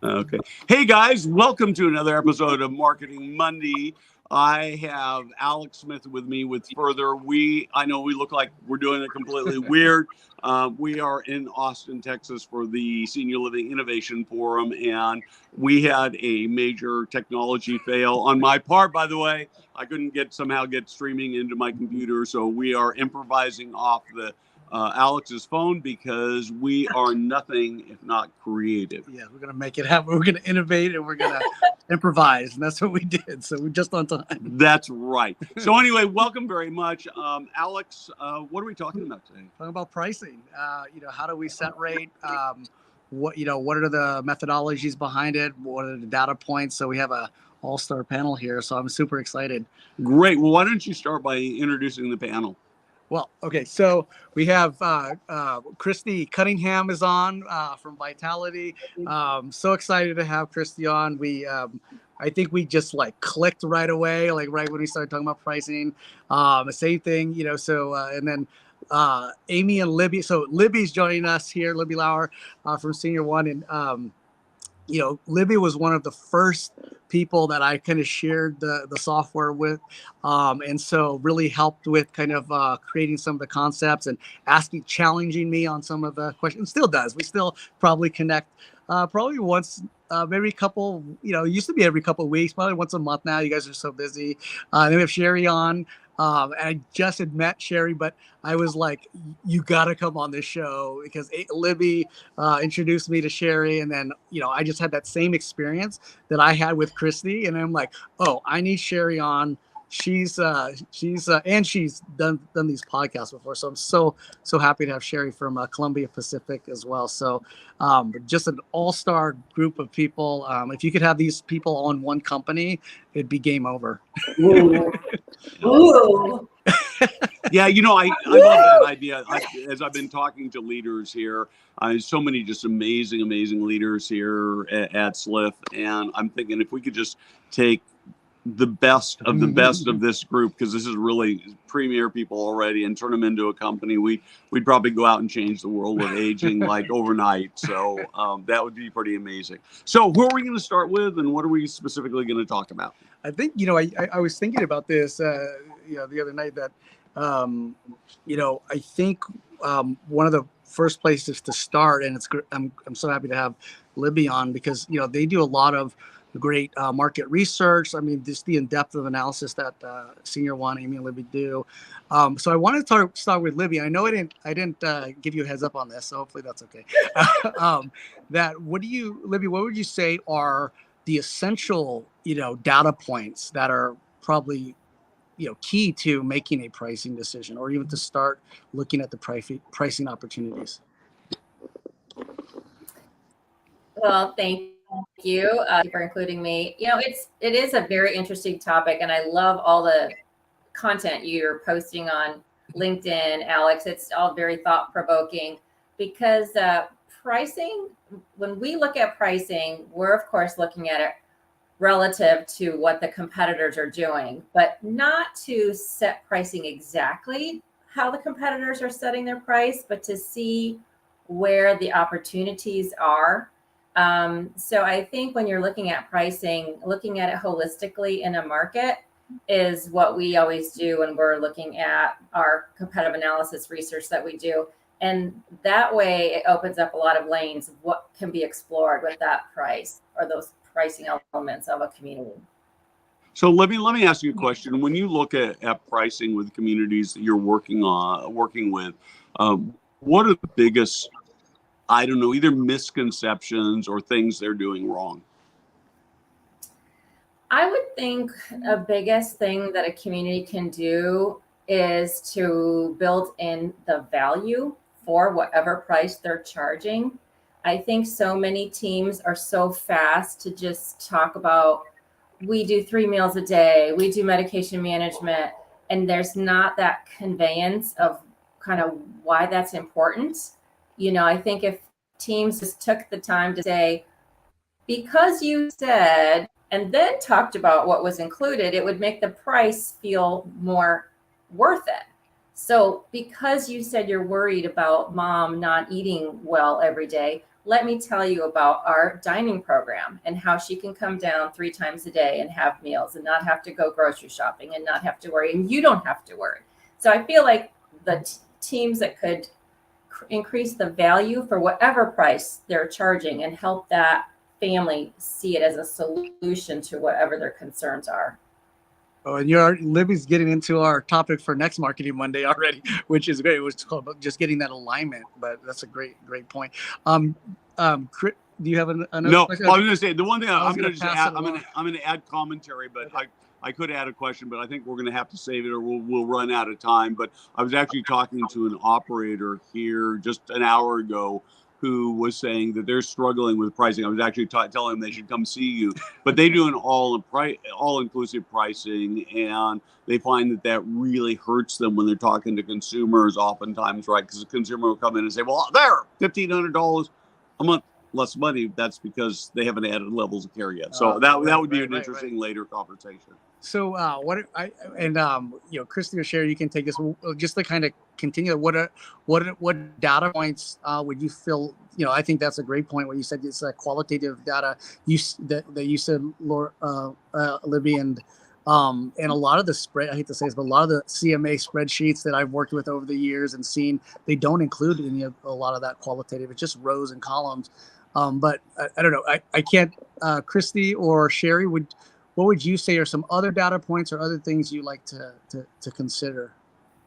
Okay. Hey guys, welcome to another episode of Marketing Monday. I have Alex Smith with me with Further. I know we look like we're doing it completely weird. We are in Austin, Texas for the Senior Living Innovation Forum, and we had a major technology fail on my part, by the way. I couldn't somehow get streaming into my computer, so we are improvising off the Alex's phone because we are nothing if not creative. Yeah, we're going to make it happen. We're going to innovate and we're going to improvise. And that's what we did. So we're just on time. That's right. So anyway, welcome very much. Alex, what are we talking about today? Talking about pricing. How do we set rate? What are the methodologies behind it? What are the data points? So we have a all-star panel here. So I'm super excited. Great. Well, why don't you start by introducing the panel? Well, okay, so we have Christy Cunningham is on from Vitality. So excited to have Christy on. I think we just clicked right away, right when we started talking about pricing. Same thing, and then Amy and Libby. So Libby's joining us here, Libby Lauer from Senior One. And, Libby was one of the first people that I kind of shared the software with. And so really helped with kind of creating some of the concepts and challenging me on some of the questions. Still does. We still probably connect probably once, maybe a couple, it used to be every couple of weeks, probably once a month now. You guys are so busy. Then we have Sherry on. And I just had met Sherry, but I was like, you got to come on this show because Libby introduced me to Sherry. And then, I just had that same experience that I had with Christy. And I'm like, oh, I need Sherry on. She's and she's done these podcasts before. So I'm so happy to have Sherry from Columbia Pacific as well. So just an all-star group of people. If you could have these people on one company, it'd be game over. Ooh. Ooh. Yeah, I love that idea. As I've been talking to leaders here, so many just amazing leaders here at SLIF. And I'm thinking if we could just take the best of the best of this group, because this is really premier people already, and turn them into a company, we'd probably go out and change the world with aging overnight. So that would be pretty amazing. So who are we going to start with, and what are we specifically going to talk about? I think I was thinking about this the other night that I think one of the first places to start, and I'm so happy to have Libby on because they do a lot of great market research. I mean, just the in-depth of analysis that Senior One, Amy and Libby do. So I wanted to start with Libby. I know I didn't give you a heads up on this, so hopefully that's okay. Libby, what would you say are the essential, data points that are probably, key to making a pricing decision, or even to start looking at the pricing opportunities? Well, thank you for including me. It is a very interesting topic, and I love all the content you're posting on LinkedIn, Alex. It's all very thought-provoking because pricing, when we look at pricing, we're of course looking at it relative to what the competitors are doing, but not to set pricing exactly how the competitors are setting their price, but to see where the opportunities are. So I think when you're looking at pricing, looking at it holistically in a market is what we always do when we're looking at our competitive analysis research that we do. And that way it opens up a lot of lanes of what can be explored with that price or those pricing elements of a community. So let me ask you a question. When you look at pricing with communities that you're working with, what are the biggest, either misconceptions or things they're doing wrong? I would think a biggest thing that a community can do is to build in the value for whatever price they're charging. I think so many teams are so fast to just talk about, we do 3 meals a day, we do medication management, and there's not that conveyance of kind of why that's important. I think if teams just took the time to say, because you said, and then talked about what was included, it would make the price feel more worth it. So because you said you're worried about mom not eating well every day, let me tell you about our dining program and how she can come down 3 times a day and have meals and not have to go grocery shopping and not have to worry. And you don't have to worry. So I feel like the teams that could increase the value for whatever price they're charging and help that family see it as a solution to whatever their concerns are. Oh, and Libby's getting into our topic for next Marketing Monday already, which is great. It was called just getting that alignment, but that's a great point. Do you have another No, question? I was going to say the one thing I'm going to just add, I'm going to add commentary, but okay. I could add a question, but I think we're going to have to save it or we'll run out of time. But I was actually talking to an operator here just an hour ago who was saying that they're struggling with pricing. I was actually telling them they should come see you, but they do an all-inclusive pricing, and they find that really hurts them when they're talking to consumers oftentimes, right? Because the consumer will come in and say, well, there, $1,500 a month less money. That's because they haven't added levels of care yet. So that would be an interesting later conversation. So Christy or Sherry, you can take this just to kind of continue. What data points would you feel? I think that's a great point. What you said, it's qualitative data. That you said, Laura, Libby, and a lot of the I hate to say this, but a lot of the CMA spreadsheets that I've worked with over the years and seen, they don't include a lot of that qualitative. It's just rows and columns. But I don't know. I can't. Christy or Sherry, what would you say are some other data points or other things you like to consider?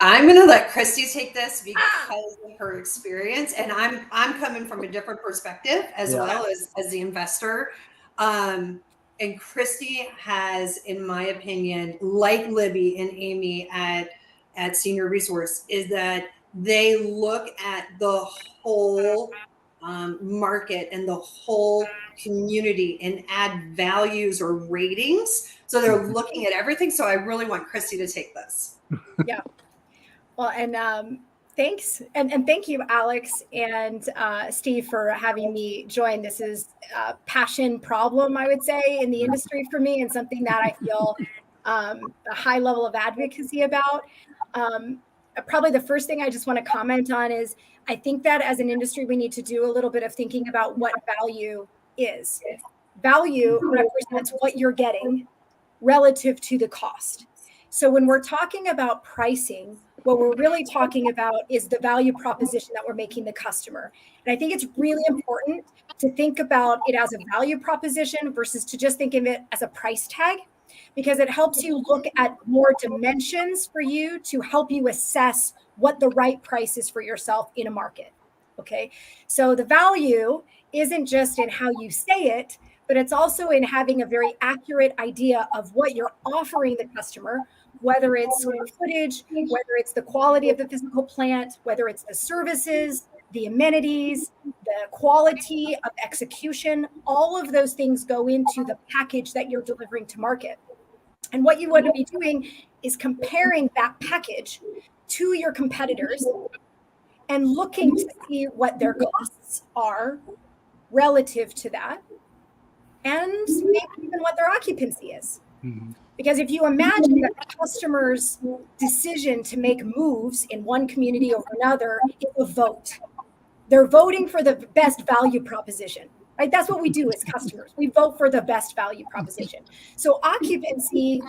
I'm going to let Christy take this because of her experience, and I'm coming from a different perspective as well as the investor. And Christy has, in my opinion, like Libby and Amy at Senior Resource, is that they look at the whole market and the whole community and add values or ratings. So they're looking at everything. So I really want Christy to take this. Yeah. Well, and thanks. And thank you, Alex and Steve, for having me join. This is a passion problem, I would say, in the industry for me, and something that I feel a high level of advocacy about. Probably the first thing I just want to comment on is I think that as an industry, we need to do a little bit of thinking about what value is. Value represents what you're getting relative to the cost. So when we're talking about pricing, what we're really talking about is the value proposition that we're making the customer. And I think it's really important to think about it as a value proposition versus to just think of it as a price tag, because it helps you look at more dimensions for you to help you assess what the right price is for yourself in a market. Okay. So the value isn't just in how you say it, but it's also in having a very accurate idea of what you're offering the customer, whether it's square footage, whether it's the quality of the physical plant, whether it's the services, the amenities, the quality of execution. All of those things go into the package that you're delivering to market. And what you want to be doing is comparing that package to your competitors and looking to see what their costs are relative to that, and maybe even what their occupancy is. Mm-hmm. Because if you imagine that the customer's decision to make moves in one community over another is a vote. They're voting for the best value proposition, right? That's what we do as customers. We vote for the best value proposition. So occupancy,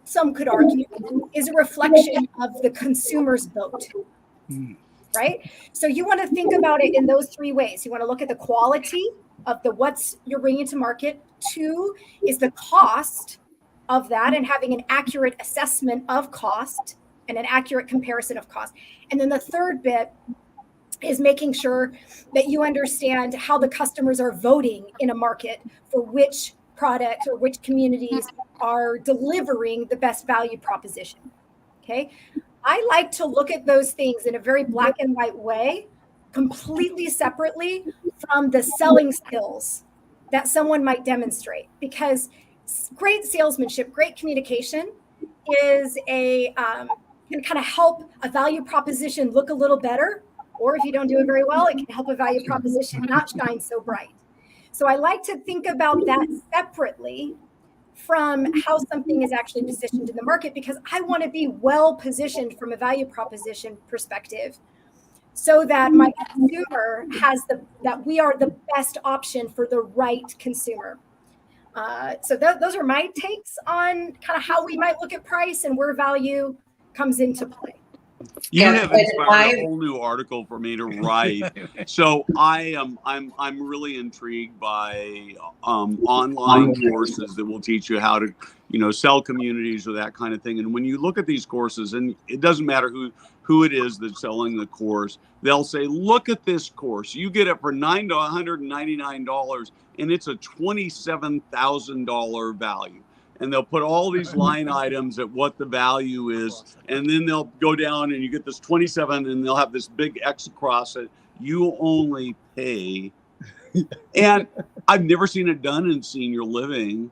some could argue, is a reflection of the consumer's vote, right? So you want to think about it in those 3 ways. You want to look at the quality of what's you're bringing to market. 2 is the cost of that and having an accurate assessment of cost and an accurate comparison of cost. And then the third bit is making sure that you understand how the customers are voting in a market for which product or which communities are delivering the best value proposition. Okay. I like to look at those things in a very black and white way, completely separately from the selling skills that someone might demonstrate, because great salesmanship, great communication is can kind of help a value proposition look a little better. Or if you don't do it very well, it can help a value proposition not shine so bright. So I like to think about that separately from how something is actually positioned in the market, because I want to be well positioned from a value proposition perspective so that my consumer that we are the best option for the right consumer. So those are my takes on kind of how we might look at price and where value comes into play. You have inspired a whole new article for me to write. So I'm really intrigued by online courses that will teach you how to, sell communities or that kind of thing. And when you look at these courses, and it doesn't matter who it is that's selling the course, they'll say, look at this course. You get it for $999, and it's a $27,000 value. And they'll put all these line items at what the value is. And then they'll go down and you get this 27 and they'll have this big X across it. You only pay. And I've never seen it done in senior living,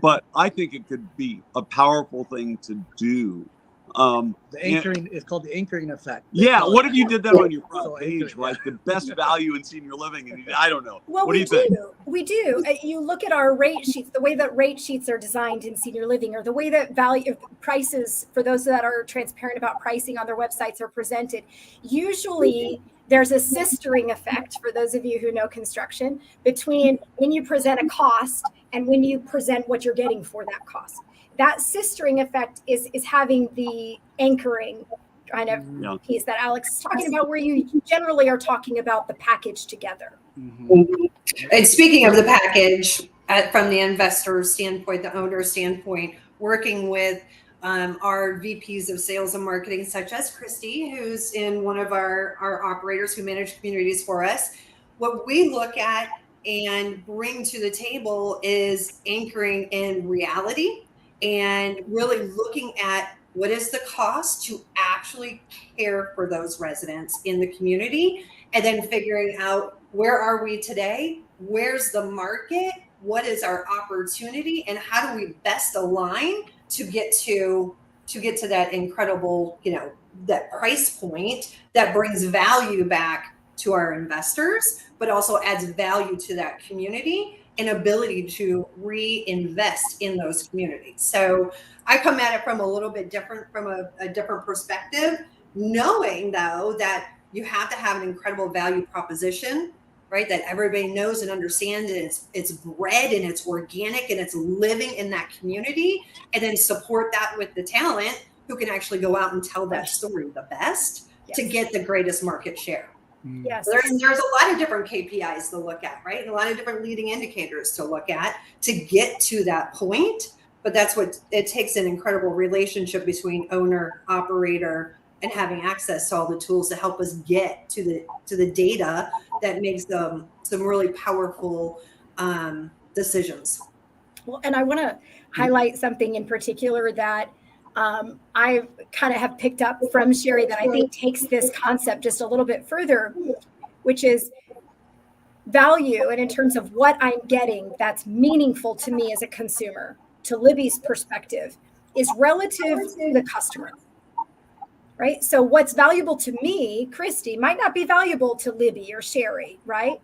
but I think it could be a powerful thing to do. The anchoring is called the anchoring effect. Yeah. What if you did that on your front page, right? The best value in senior living. And I don't know. Well, what do you think? We do. You look at our rate sheets, the way that rate sheets are designed in senior living, or the way that value prices for those that are transparent about pricing on their websites are presented. Usually there's a sistering effect, for those of you who know construction, between when you present a cost and when you present what you're getting for that cost. That sistering effect is having the anchoring kind of piece that Alex is talking about, where you generally are talking about the package together. Mm-hmm. And speaking of the package, from the investor standpoint, the owner standpoint, working with our VPs of sales and marketing, such as Christy, who's in one of our operators who manage communities for us, what we look at and bring to the table is anchoring in reality and really looking at what is the cost to actually care for those residents in the community, and then figuring out where are we today, where's the market, what is our opportunity, and how do we best align to get to that incredible, that price point that brings value back to our investors, but also adds value to that community and ability to reinvest in those communities. So I come at it from a little bit different, from a different perspective, knowing though that you have to have an incredible value proposition, right? That everybody knows and understands, and it's bred and it's organic and it's living in that community, and then support that with the talent who can actually go out and tell that story the best to get the greatest market share. Yes. There's a lot of different KPIs to look at, right? And a lot of different leading indicators to look at to get to that point. But that's what it takes, an incredible relationship between owner, operator, and having access to all the tools to help us get to the data that makes some really powerful decisions. Well, and I want to highlight something in particular that I kind of have picked up from Sherry that I think takes this concept just a little bit further, which is value. And in terms of what I'm getting that's meaningful to me as a consumer, to Libby's perspective, is relative to the customer, right? So what's valuable to me, Christy, might not be valuable to Libby or Sherry, right?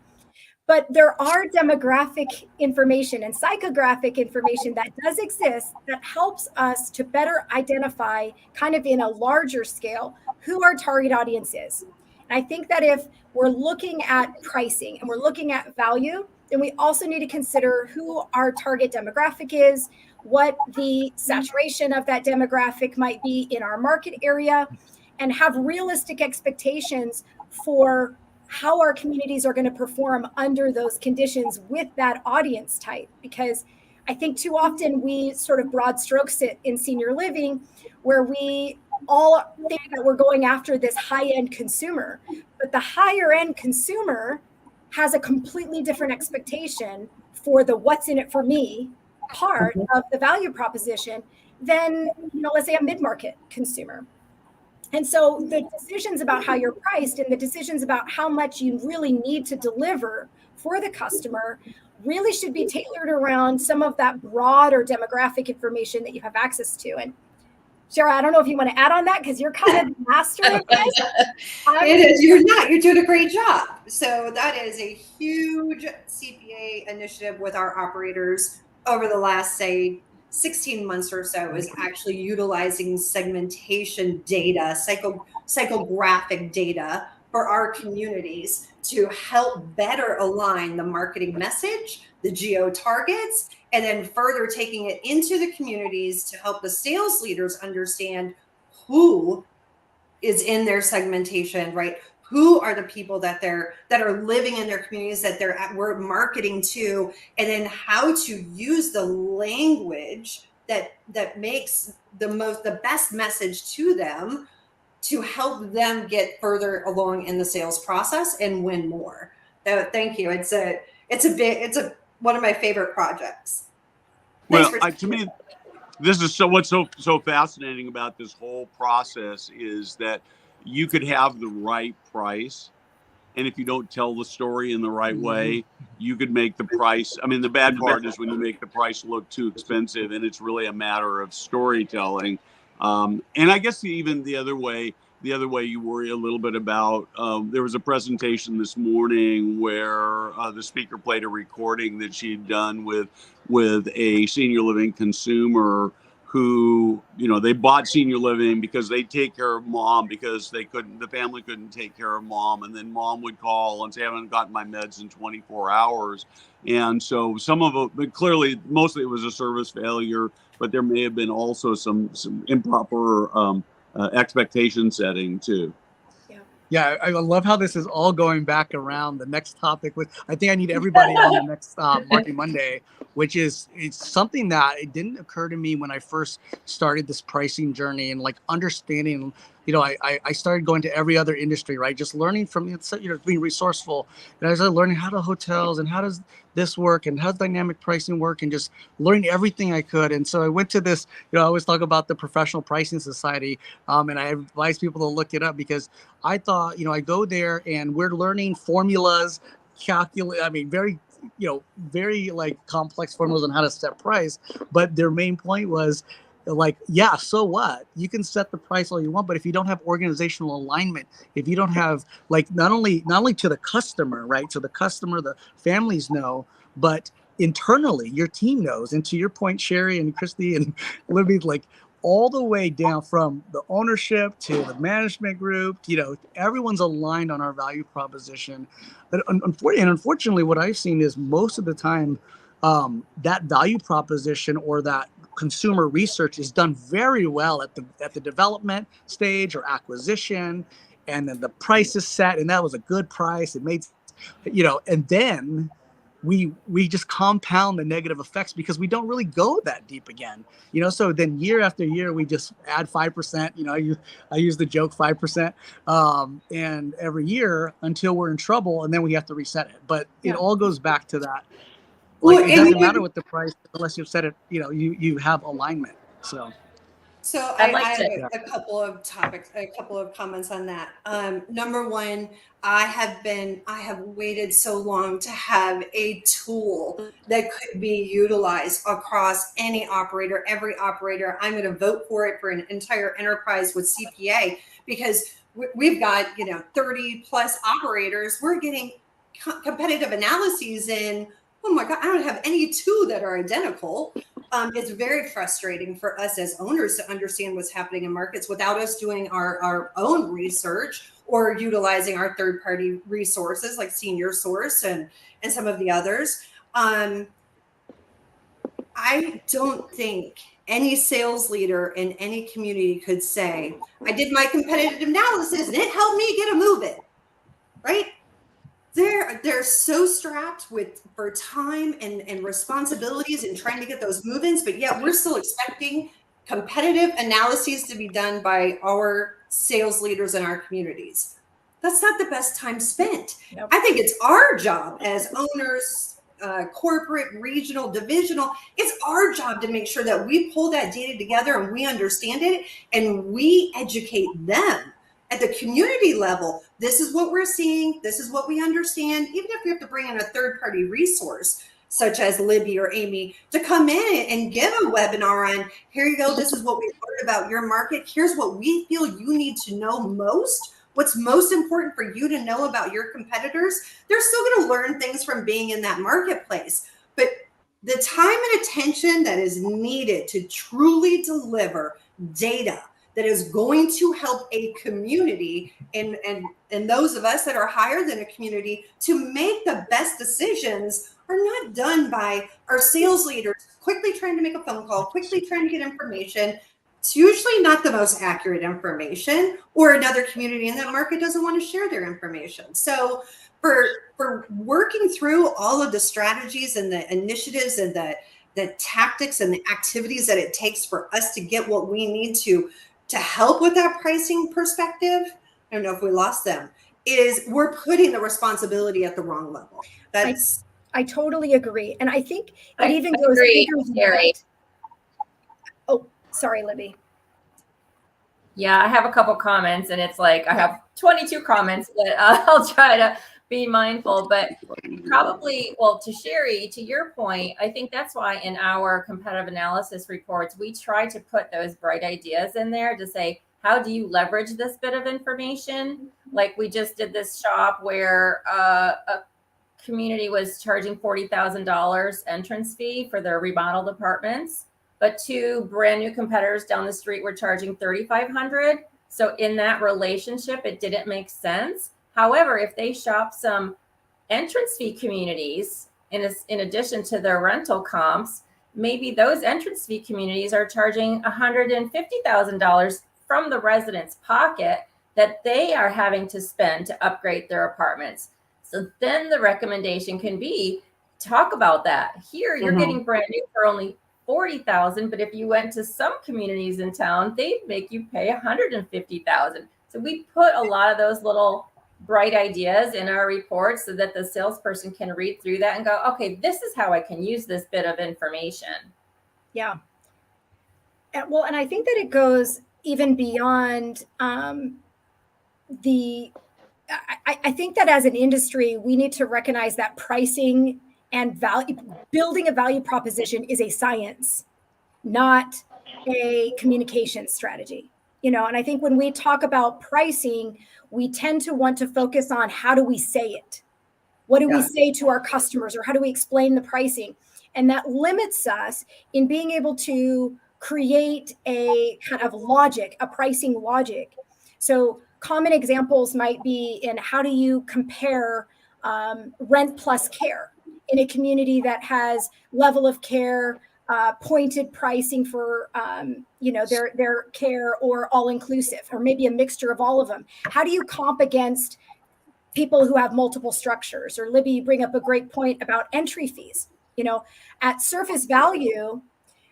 But there are demographic information and psychographic information that does exist that helps us to better identify, kind of in a larger scale, who our target audience is. And I think that if we're looking at pricing and we're looking at value, then we also need to consider who our target demographic is, what the saturation of that demographic might be in our market area, and have realistic expectations for how our communities are going to perform under those conditions with that audience type. Because I think too often we sort of broad strokes it in senior living, where we all think that we're going after this high-end consumer, but the higher end consumer has a completely different expectation for the what's in it for me part of the value proposition than, let's say a mid-market consumer. And so the decisions about how you're priced and the decisions about how much you really need to deliver for the customer really should be tailored around some of that broader demographic information that you have access to. And Shara, I don't know if you want to add on that, because you're kind of the master of this. It is. You're doing a great job. So that is a huge CPA initiative with our operators over the last, say, 16 months or so, is actually utilizing segmentation data, psychographic data for our communities to help better align the marketing message, the geo targets, and then further taking it into the communities to help the sales leaders understand who is in their segmentation, right? Who are the people that are living in their communities that we're marketing to, and then how to use the language that makes the best message to them to help them get further along in the sales process and win more. Thank you. It's one of my favorite projects. Well, to me, this is what's so fascinating about this whole process is that you could have the right price, and if you don't tell the story in the right way, you could make the price. I mean, the bad part is when you make the price look too expensive, and it's really a matter of storytelling. And I guess even the other way you worry a little bit about. There was a presentation this morning where the speaker played a recording that she'd done with a senior living consumer who, they bought senior living because they take care of mom because the family couldn't take care of mom. And then mom would call and say, I haven't gotten my meds in 24 hours. And so some of it, but clearly, mostly it was a service failure, but there may have been also some improper expectation setting too. Yeah, I love how this is all going back around the next topic. I think I need everybody on the next Marketing Monday, which it's something that it didn't occur to me when I first started this pricing journey and like understanding. I started going to every other industry, right? Just learning from being resourceful. And I started learning how do hotels and how does this work and how does dynamic pricing work and just learning everything I could. And so I went to this, I always talk about the Professional Pricing Society, and I advise people to look it up because I thought, I go there and we're learning formulas, very very like complex formulas on how to set price. But their main point was like, yeah, so what? You can set the price all you want, but if you don't have organizational alignment, if you don't have like not only to the customer, right? So the customer, the families know, but internally your team knows. And to your point, Sherry and Christy and Libby, like all the way down from the ownership to the management group, everyone's aligned on our value proposition. But unfortunately, what I've seen is most of the time, that value proposition or that consumer research is done very well at the development stage or acquisition, and then the price is set, and that was a good price. It made, and then we just compound the negative effects because we don't really go that deep again, so then year after year we just add 5%, I use the joke 5%, and every year until we're in trouble, and then we have to reset it. But it all goes back to that. Like, it doesn't matter what the price unless you've set it, you have alignment. So I have a couple of topics, a couple of comments on that. Number one, I have waited so long to have a tool that could be utilized across any operator, every operator. I'm going to vote for it for an entire enterprise with CPA because we've got, 30 plus operators. We're getting competitive analyses in. Oh my God, I don't have any two that are identical. It's very frustrating for us as owners to understand what's happening in markets without us doing our own research or utilizing our third-party resources like Senior Source and some of the others. I don't think any sales leader in any community could say, I did my competitive analysis and it helped me get a move-in, right? They're so strapped for time and responsibilities and trying to get those move-ins, but yet we're still expecting competitive analyses to be done by our sales leaders in our communities. That's not the best time spent. Yep. I think it's our job as owners, corporate, regional, divisional. It's our job to make sure that we pull that data together and we understand it and we educate them. At the community level, this is what we're seeing. This is what we understand. Even if we have to bring in a third-party resource, such as Libby or Amy, to come in and give a webinar on, here you go, this is what we learned about your market. Here's what we feel you need to know most. What's most important for you to know about your competitors. They're still going to learn things from being in that marketplace. But the time and attention that is needed to truly deliver data that is going to help a community and those of us that are higher than a community to make the best decisions are not done by our sales leaders quickly trying to make a phone call, quickly trying to get information. It's usually not the most accurate information, or another community in that market doesn't want to share their information. So for working through all of the strategies and the initiatives and the tactics and the activities that it takes for us to get what we need to help with that pricing perspective, I don't know if we lost them, is we're putting the responsibility at the wrong level. I totally agree. And I think it even goes bigger than that. Oh, sorry, Libby. Yeah, I have a couple comments, and it's like I have 22 comments, but I'll try to be mindful. But probably, well, to Sherry, to your point, I think that's why in our competitive analysis reports, we try to put those bright ideas in there to say, how do you leverage this bit of information? Like we just did this shop where a community was charging $40,000 entrance fee for their remodeled apartments, but two brand new competitors down the street were charging $3,500. So in that relationship, it didn't make sense. However, if they shop some entrance fee communities in addition to their rental comps, maybe those entrance fee communities are charging $150,000 from the resident's pocket that they are having to spend to upgrade their apartments. So then the recommendation can be, talk about that. Here, you're getting brand new for only $40,000, but if you went to some communities in town, they'd make you pay $150,000. So we put a lot of those little bright ideas in our reports so that the salesperson can read through that and go, okay, this is how I can use this bit of information. Yeah. Well, and I think that it goes even beyond I think that as an industry, we need to recognize that pricing and building a value proposition is a science, not a communication strategy. And I think when we talk about pricing, we tend to want to focus on how do we say it? What do we say to our customers, or how do we explain the pricing? And that limits us in being able to create a kind of logic, a pricing logic. So common examples might be in how do you compare rent plus care in a community that has level of care, pointed pricing for their care, or all inclusive, or maybe a mixture of all of them. How do you comp against people who have multiple structures? Or Libby, you bring up a great point about entry fees. At surface value,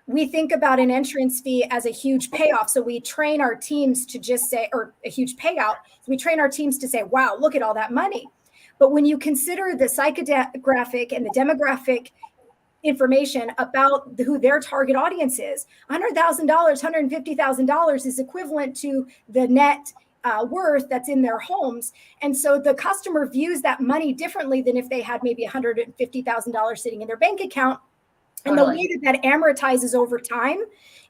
we think about an entrance fee as a huge payoff. So we train our teams to just say, or a huge payout. So we train our teams to say, wow, look at all that money. But when you consider the psychographic and the demographic information about who their target audience is, $100,000, $150,000 is equivalent to the net worth that's in their homes. And so the customer views that money differently than if they had maybe $150,000 sitting in their bank account. And the way that amortizes over time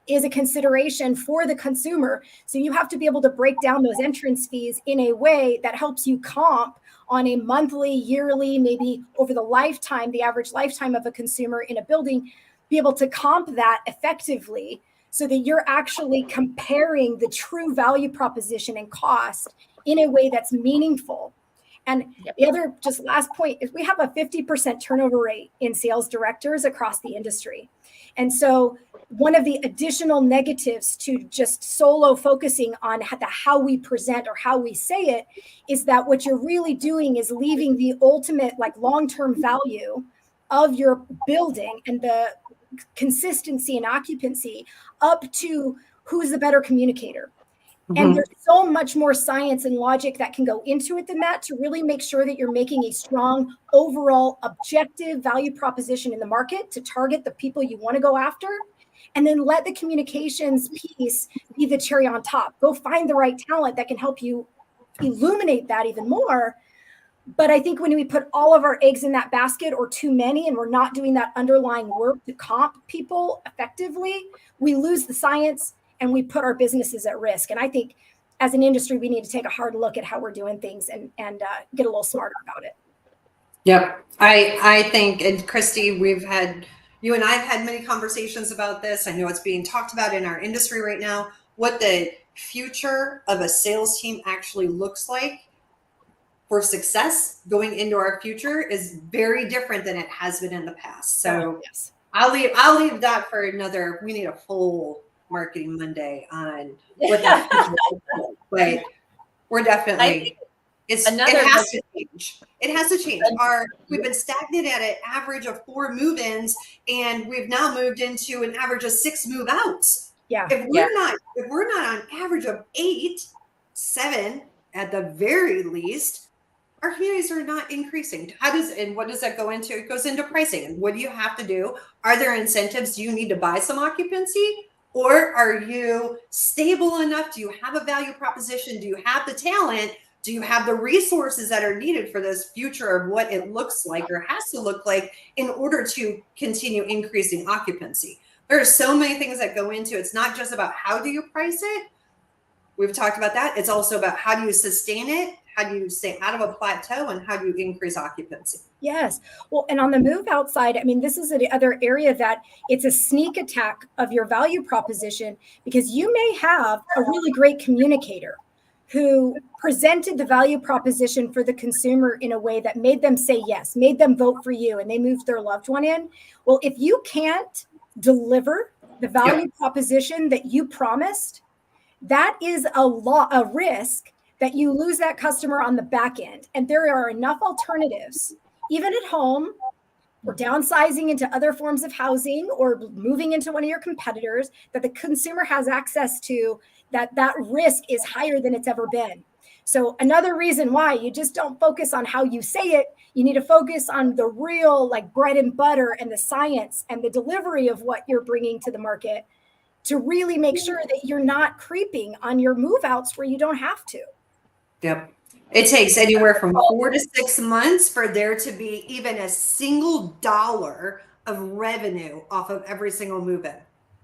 is a consideration for the consumer. So you have to be able to break down those entrance fees in a way that helps you comp on a monthly, yearly, maybe over the lifetime, the average lifetime of a consumer in a building, be able to comp that effectively so that you're actually comparing the true value proposition and cost in a way that's meaningful. And the other just last point is we have a 50% turnover rate in sales directors across the industry. And so one of the additional negatives to just solo focusing on how we present or how we say it is that what you're really doing is leaving the ultimate long-term value of your building and the consistency and occupancy up to who's the better communicator. And there's so much more science and logic that can go into it than that to really make sure that you're making a strong overall objective value proposition in the market to target the people you want to go after. And then let the communications piece be the cherry on top. Go find the right talent that can help you illuminate that even more. But I think when we put all of our eggs in that basket, or too many, and we're not doing that underlying work to comp people effectively, we lose the science and we put our businesses at risk. And I think as an industry, we need to take a hard look at how we're doing things and get a little smarter about it. Yep. I think, and Christy, you and I have had many conversations about this. I know it's being talked about in our industry right now. what the future of a sales team actually looks like for success going into our future is very different than it has been in the past. So yes. I'll leave that for another. We need a full Marketing Monday on what that future looks like. But we're definitely it has to change. It has to change. We've been stagnant at an average of 4 move-ins, and we've now moved into an average of 6 move-outs. Yeah. If we're not on average of 8, 7 at the very least, our communities are not increasing. What does that go into? It goes into pricing. And what do you have to do? Are there incentives? Do you need to buy some occupancy? Or are you stable enough? Do you have a value proposition? Do you have the talent? Do you have the resources that are needed for this future of what it looks like or has to look like in order to continue increasing occupancy? There are so many things that go into it. It's not just about how do you price it. We've talked about that. It's also about how do you sustain it? How do you stay out of a plateau, and how do you increase occupancy? Yes. Well, and on the move out side, I mean, this is the other area that it's a sneak attack of your value proposition, because you may have a really great communicator who presented the value proposition for the consumer in a way that made them say yes, made them vote for you, and they moved their loved one in. Well, if you can't deliver the value proposition that you promised, that is a risk that you lose that customer on the back end. And there are enough alternatives, even at home, or downsizing into other forms of housing, or moving into one of your competitors, that the consumer has access to, that risk is higher than it's ever been. So another reason why you just don't focus on how you say it, you need to focus on the real, like, bread and butter and the science and the delivery of what you're bringing to the market, to really make sure that you're not creeping on your move outs where you don't have to. Yep. It takes anywhere from 4 to 6 months for there to be even a single dollar of revenue off of every single move-in.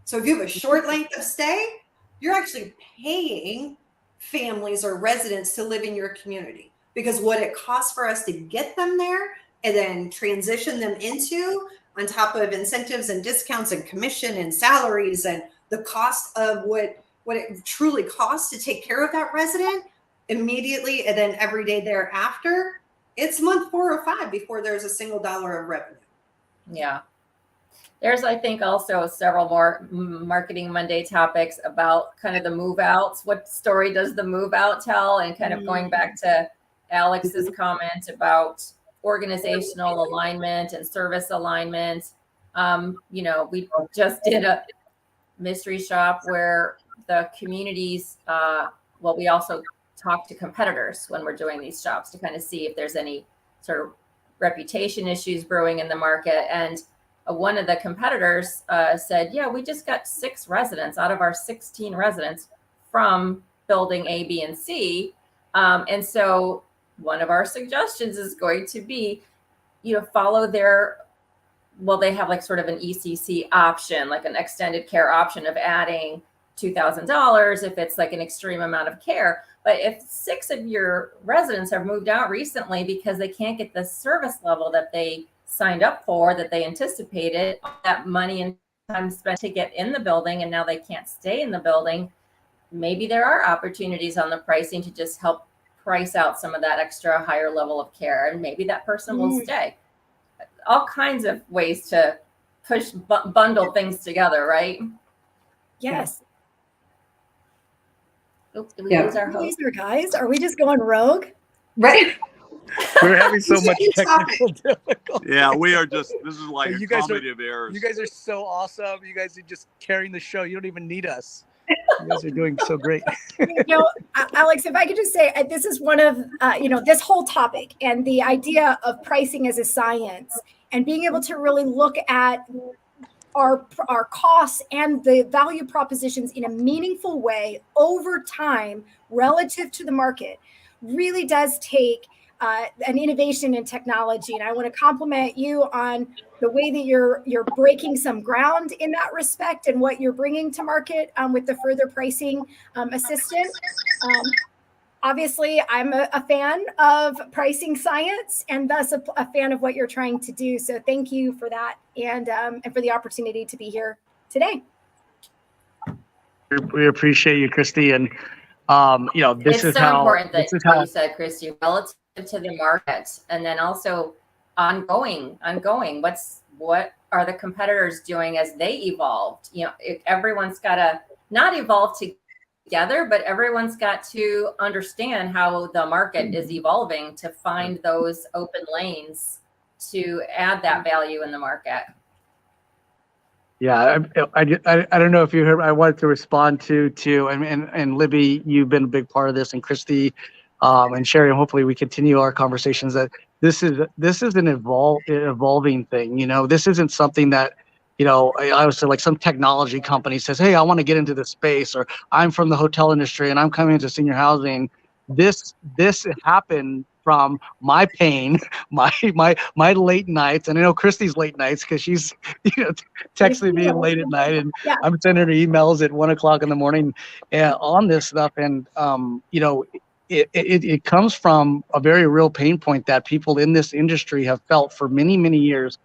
So if you have a short length of stay, you're actually paying families or residents to live in your community, because what it costs for us to get them there and then transition them into, on top of incentives and discounts and commission and salaries and the cost of what it truly costs to take care of that resident immediately, and then every day thereafter, it's month 4 or 5 before there's a single dollar of revenue. Yeah. There's, I think, also several more Marketing Monday topics about kind of the move outs. What story does the move out tell? And kind of going back to Alex's comment about organizational alignment and service alignment. We just did a mystery shop where the communities, we also talk to competitors when we're doing these shops to kind of see if there's any sort of reputation issues brewing in the market. And one of the competitors said, yeah, we just got 6 residents out of our 16 residents from building A, B, and C. And so one of our suggestions is going to be, follow their, they have like sort of an ECC option, like an extended care option of adding $2,000 if it's like an extreme amount of care. But if 6 of your residents have moved out recently because they can't get the service level that they signed up for, that they anticipated, that money and time spent to get in the building, and now they can't stay in the building, maybe there are opportunities on the pricing to just help price out some of that extra higher level of care, and maybe that person will stay. All kinds of ways to push, bundle things together, right? Yes. Oops, did we lose our host? Guys, are we just going rogue? Right. We're having so much technical difficulty. Yeah, we are just, this is like you a guys comedy of errors. You guys are so awesome. You guys are just carrying the show. You don't even need us. You guys are doing so great. Alex, if I could just say, this is one of, this whole topic and the idea of pricing as a science, and being able to really look at our costs and the value propositions in a meaningful way over time relative to the market really does take an innovation in technology. And I want to compliment you on the way that you're breaking some ground in that respect, and what you're bringing to market with the Further pricing assistant. Obviously, I'm a fan of pricing science, and thus a fan of what you're trying to do. So thank you for that, and for the opportunity to be here today. We appreciate you, Christy. And, this It's is so how, important that this is what how, you said, Christy, relative to the market, and then also ongoing. What are the competitors doing as they evolved? Everyone's got to not evolve together, but everyone's got to understand how the market is evolving to find those open lanes to add that value in the market. yeah, I don't know if you heard, I wanted to respond to, and Libby, you've been a big part of this, and Christy, and Sherry, and hopefully we continue our conversations, that this is an evolving thing. This isn't something that, I would say, like, some technology company says, hey, I want to get into this space, or I'm from the hotel industry and I'm coming into senior housing. This happened from my pain, my late nights, and I know Christy's late nights because she's texting me late at night, and I'm sending her emails at 1 o'clock in the morning on this stuff, and it comes from a very real pain point that people in this industry have felt for many, many years.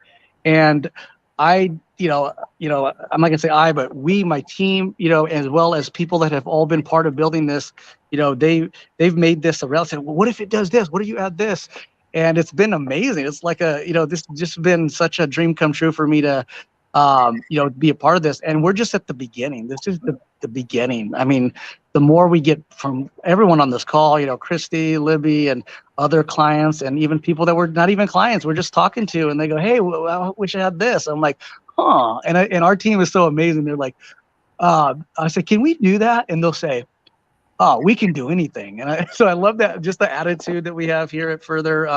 And I'm not gonna say but we, my team, as well as people that have all been part of building this, they've made this a reality. Well, what if it does this? What if you add this? And it's been amazing. It's like this just been such a dream come true for me to, be a part of this. And we're just at the beginning. This is the beginning. I mean, the more we get from everyone on this call, Christy, Libby, and other clients, and even people that were not even clients, we're just talking to, and they go, hey, well, we should have this. I'm like, huh. And our team is so amazing. They're like, I said, can we do that? And they'll say, oh, we can do anything. And so I love that, just the attitude that we have here at Further.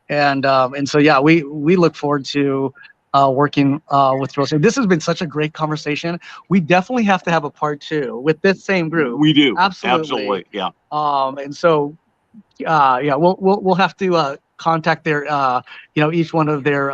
And so, yeah, we look forward to working with Foresight. This has been such a great conversation. We definitely have to have a part 2 with this same group. We do. Absolutely. Yeah. And so, we'll have to contact their, each one of their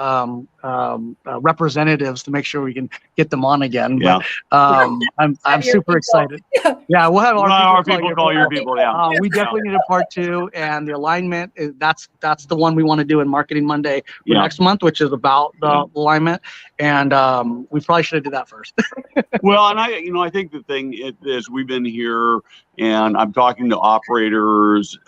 representatives to make sure we can get them on again. Yeah. But I'm super excited. Yeah, we'll have our people call your people. Yeah. We definitely need a part 2, and the alignment that's the one we want to do in Marketing Monday for next month, which is about the alignment. And we probably should have did that first. Well, and I think the thing is, we've been here and I'm talking to operators.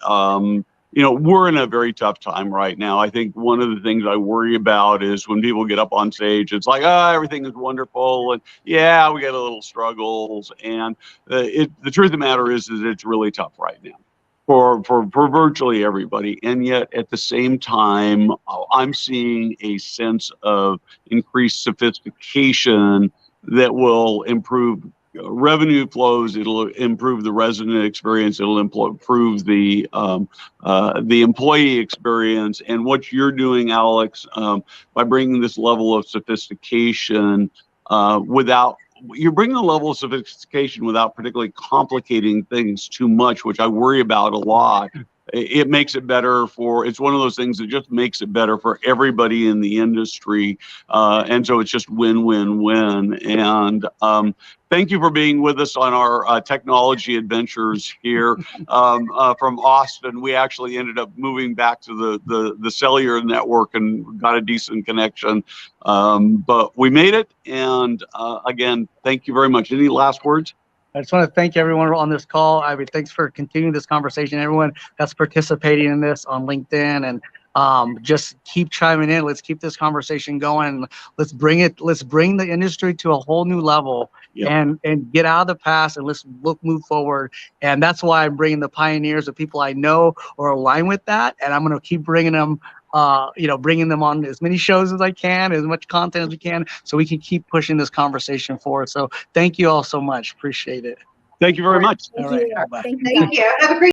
We're in a very tough time right now. I think one of the things I worry about is when people get up on stage, it's like, everything is wonderful. And yeah, we got a little struggles. And the truth of the matter is it's really tough right now for virtually everybody. And yet at the same time, I'm seeing a sense of increased sophistication that will improve revenue flows. It'll improve the resident experience. It'll improve the employee experience. And what you're doing, Alex, by bringing this level of sophistication you're bringing a level of sophistication without particularly complicating things too much, which I worry about a lot. It makes it better it's one of those things that just makes it better for everybody in the industry. And so it's just win, win, win. And thank you for being with us on our technology adventures here from Austin. We actually ended up moving back to the cellular network and got a decent connection. But we made it. And again, thank you very much. Any last words? I just want to thank everyone on this call. I mean, thanks for continuing this conversation. Everyone that's participating in this on LinkedIn, and just keep chiming in. Let's keep this conversation going. Let's bring the industry to a whole new level. And get out of the past, and let's move forward. And that's why I'm bringing the pioneers, the people I know or align with that. And I'm going to keep bringing them, bringing them on as many shows as I can, as much content as we can, so we can keep pushing this conversation forward. So thank you all so much. Appreciate it. Thank you very much. Thank All right. you. Bye. Thank you. Thank you. Have a great